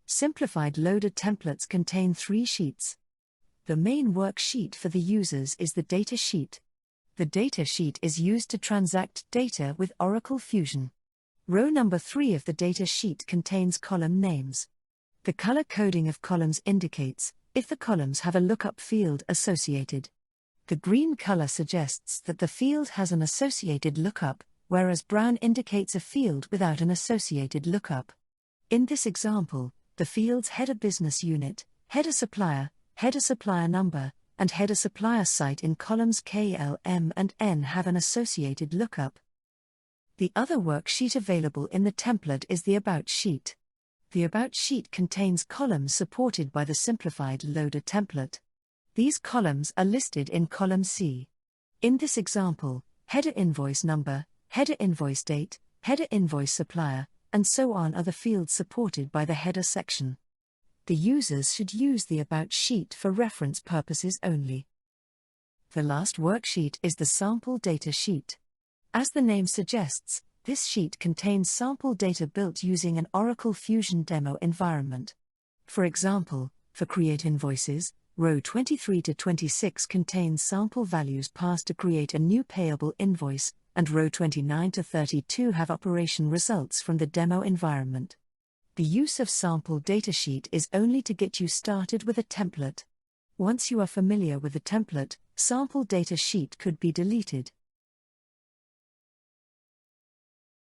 Simplified loader templates contain 3 sheets. The main worksheet for the users is the data sheet. The data sheet is used to transact data with Oracle Fusion. Row number 3 of the data sheet contains column names. The color coding of columns indicates if the columns have a lookup field associated. The green color suggests that the field has an associated lookup, whereas brown indicates a field without an associated lookup. In this example, the fields header business unit, header supplier number, and header supplier site in columns K, L, M, and N have an associated lookup. The other worksheet available in the template is the About sheet. The About sheet contains columns supported by the simplified loader template. These columns are listed in column C. In this example, header invoice number, header invoice date, header invoice supplier, and so on are the fields supported by the header section. The users should use the About sheet for reference purposes only. The last worksheet is the sample data sheet. As the name suggests, this sheet contains sample data built using an Oracle Fusion demo environment. For example, for Create Invoices, row 23 to 26 contains sample values passed to create a new payable invoice, and row 29 to 32 have operation results from the demo environment. The use of sample datasheet is only to get you started with a template. Once you are familiar with the template, sample datasheet could be deleted.